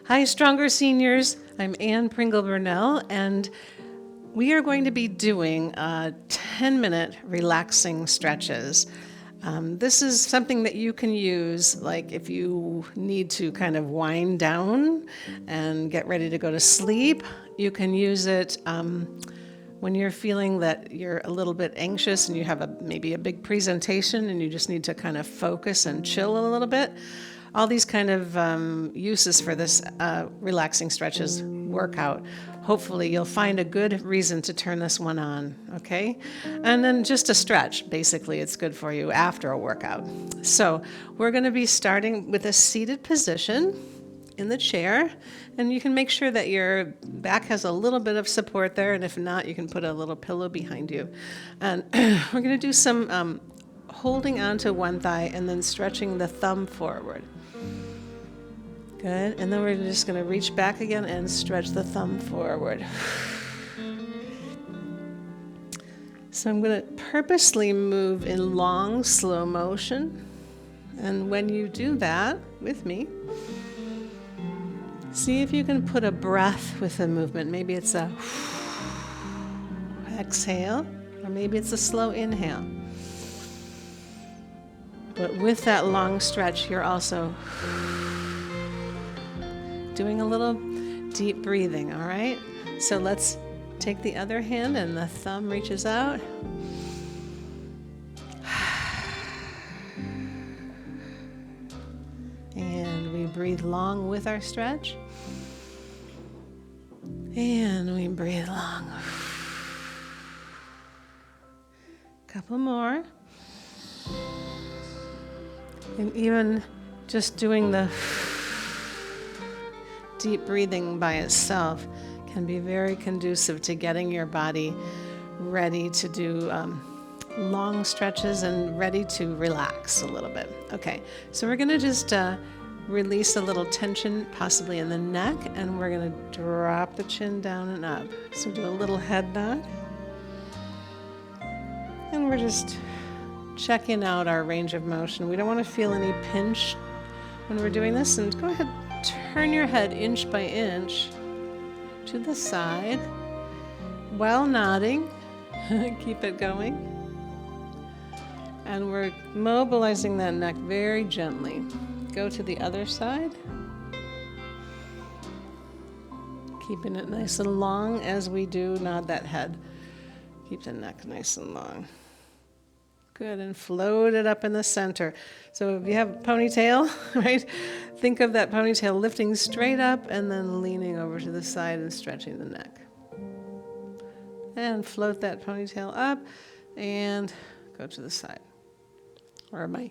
Hi, Stronger Seniors. I'm Anne Pringle Burnell, and we are going to be doing 10-minute relaxing stretches. This is something that you can use, like if you need to kind of wind down and get ready to go to sleep. You can use it when you're feeling that you're a little bit anxious and you have maybe a big presentation and you just need to kind of focus and chill a little bit. All these kind of uses for this relaxing stretches workout. Hopefully you'll find a good reason to turn this one on, okay? And then just a stretch, basically, it's good for you after a workout. So we're gonna be starting with a seated position in the chair, and you can make sure that your back has a little bit of support there, and if not, you can put a little pillow behind you. And we're gonna do some holding onto one thigh and then stretching the thumb forward. Good, and then we're just going to reach back again and stretch the thumb forward. So I'm going to purposely move in long, slow motion. And when you do that with me, see if you can put a breath with the movement. Maybe it's a exhale, or maybe it's a slow inhale. But with that long stretch, you're also doing a little deep breathing, all right? So let's take the other hand and the thumb reaches out. And we breathe long with our stretch. And we breathe long. Couple more. And even just doing the deep breathing by itself can be very conducive to getting your body ready to do long stretches and ready to relax a little bit. Okay, so we're going to just release a little tension possibly in the neck, and we're going to drop the chin down and up. So do a little head nod. And we're just checking out our range of motion. We don't want to feel any pinch when we're doing this, and go ahead, turn your head inch by inch to the side while nodding. Keep it going. And we're mobilizing that neck very gently. Go to the other side. Keeping it nice and long as we do nod that head. Keep the neck nice and long. Good, and float it up in the center. So if you have a ponytail, right, think of that ponytail lifting straight up and then leaning over to the side and stretching the neck. And float that ponytail up and go to the side. Or one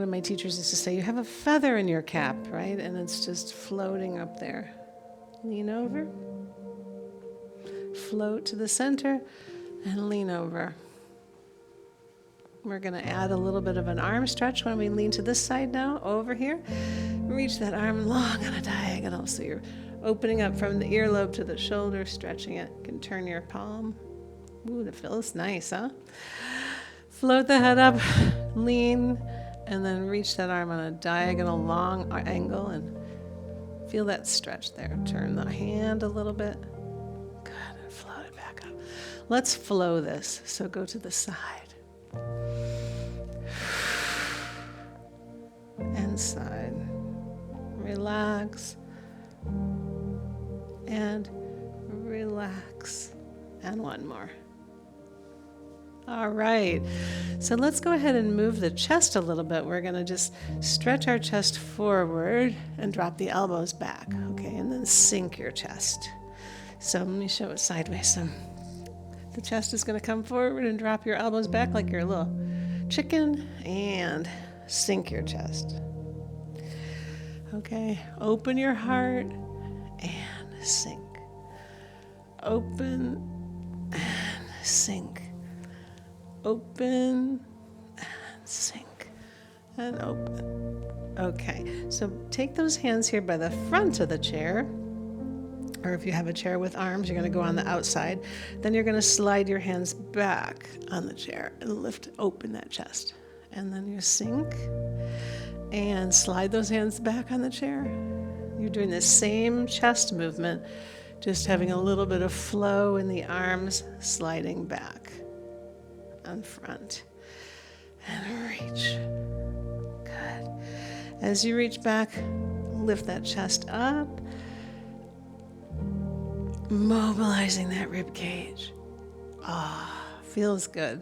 of my teachers used to say, you have a feather in your cap, right? And it's just floating up there. Lean over, float to the center, and lean over. We're going to add a little bit of an arm stretch when we lean to this side now, over here. Reach that arm long on a diagonal. So you're opening up from the earlobe to the shoulder, stretching it. You can turn your palm. Ooh, that feels nice, huh? Float the head up, lean, and then reach that arm on a diagonal long angle and feel that stretch there. Turn the hand a little bit. Good, and float it back up. Let's flow this. So go to the side. And side. Relax. And relax. And one more. All right. So let's go ahead and move the chest a little bit. We're going to just stretch our chest forward and drop the elbows back. Okay, and then sink your chest. So let me show it sideways. So the chest is going to come forward and drop your elbows back like you're a little chicken, and sink your chest. Okay, open your heart and sink. Open and sink. Open and sink. And open. Okay, so take those hands here by the front of the chair. Or if you have a chair with arms, you're going to go on the outside. Then you're going to slide your hands back on the chair and open that chest. And then you sink and slide those hands back on the chair You're doing the same chest movement, just having a little bit of flow in the arms, sliding back and front. And reach. Good. As you reach back, lift that chest up, mobilizing that rib cage. Feels good.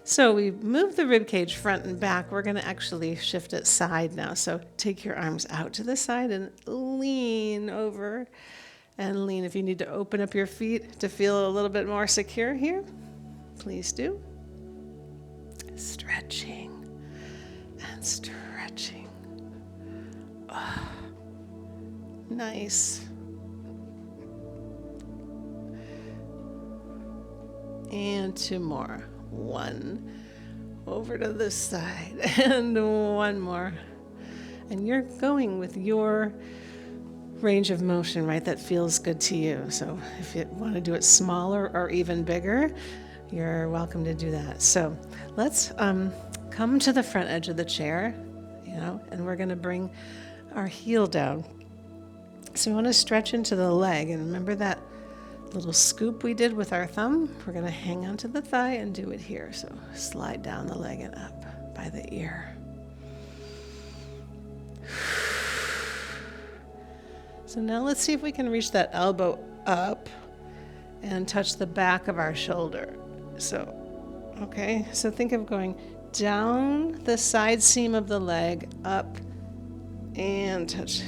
So we move the rib cage front and back. We're going to actually shift it side now. So take your arms out to the side and lean over and lean. If you need to open up your feet to feel a little bit more secure here, please do. Stretching and stretching. Nice. And two more. One. Over to this side. And one more. And you're going with your range of motion, right? That feels good to you. So if you want to do it smaller or even bigger, you're welcome to do that. So let's come to the front edge of the chair, and we're going to bring our heel down. So we want to stretch into the leg. And remember that little scoop we did with our thumb? We're going to hang onto the thigh and do it here. So slide down the leg and up by the ear. So now let's see if we can reach that elbow up and touch the back of our shoulder. So think of going down the side seam of the leg, up and touch.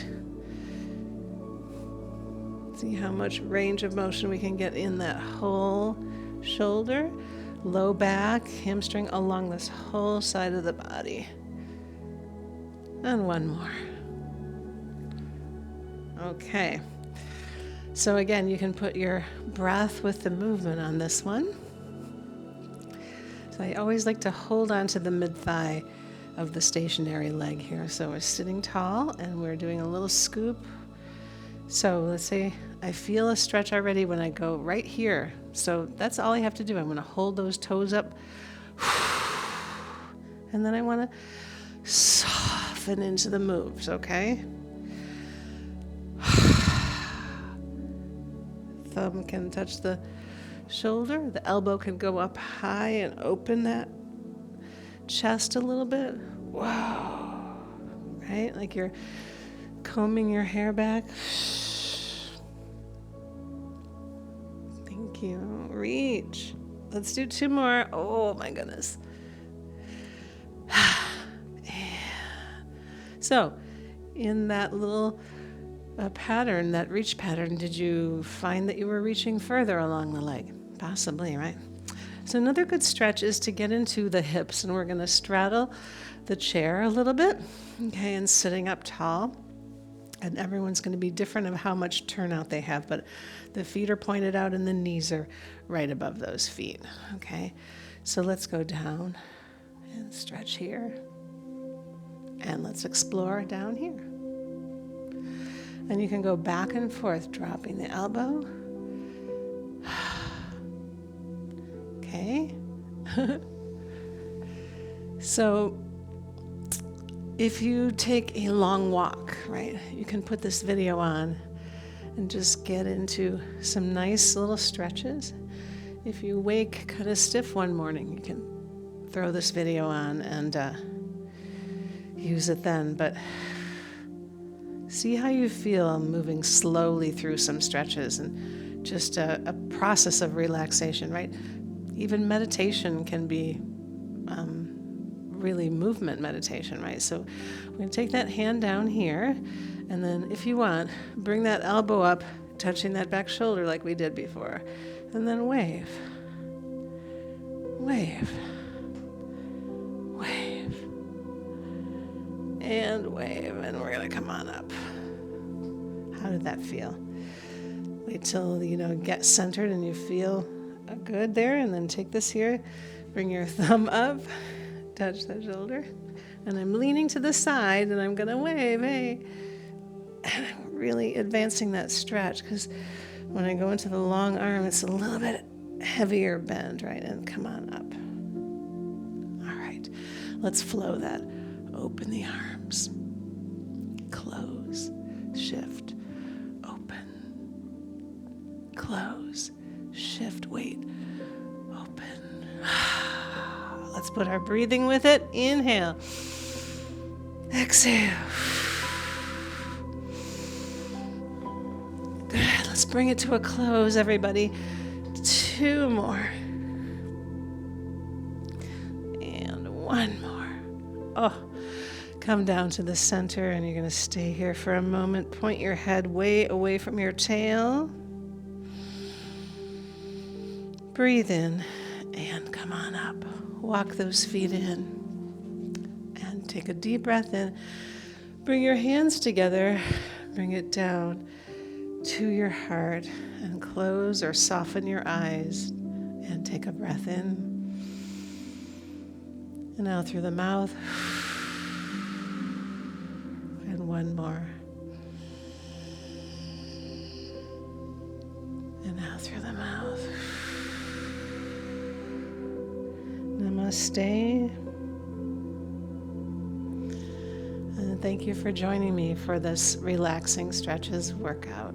See how much range of motion we can get in that whole shoulder, low back, hamstring, along this whole side of the body. And one more. Okay. So again, you can put your breath with the movement on this one. So I always like to hold on to the mid-thigh of the stationary leg here. So we're sitting tall and we're doing a little scoop. So let's say I feel a stretch already when I go right here. So that's all I have to do. I'm going to hold those toes up. And then I want to soften into the moves, okay? Thumb can touch the shoulder. The elbow can go up high and open that chest a little bit. Whoa. Right? Like you're combing your hair back. Thank you. Reach. Let's do two more. Oh my goodness. So, in that little pattern, that reach pattern, did you find that you were reaching further along the leg? Possibly, right? So another good stretch is to get into the hips, and we're going to straddle the chair a little bit, okay, and sitting up tall. And everyone's going to be different of how much turnout they have, but the feet are pointed out and the knees are right above those feet, okay? So let's go down and stretch here. And let's explore down here. And you can go back and forth, dropping the elbow. Okay. So if you take a long walk, right, you can put this video on and just get into some nice little stretches. If you wake kind of stiff one morning, you can throw this video on and use it then. But see how you feel moving slowly through some stretches and just a process of relaxation, right? Even meditation can be really movement meditation, right? So we're going to take that hand down here, and then if you want, bring that elbow up, touching that back shoulder like we did before, and then wave. Wave. Wave. And wave, and we're going to come on up. How did that feel? Wait till, get centered and you feel good there, and then take this here, bring your thumb up, touch that shoulder, and I'm leaning to the side, and I'm going to wave, hey. And I'm really advancing that stretch, because when I go into the long arm, it's a little bit heavier bend, right? And come on up. All right, let's flow that. Open the arms, close, shift. close, shift, weight, open. Let's put our breathing with it. Inhale, exhale. Good. Let's bring it to a close, everybody. 2 more. And 1 more. Oh, come down to the center, and you're going to stay here for a moment. Point your head way away from your tail. Breathe in and come on up. Walk those feet in and take a deep breath in. Bring your hands together. Bring it down to your heart and close or soften your eyes and take a breath in. And out through the mouth. And 1 more. And out through the mouth. Namaste. And thank you for joining me for this relaxing stretches workout.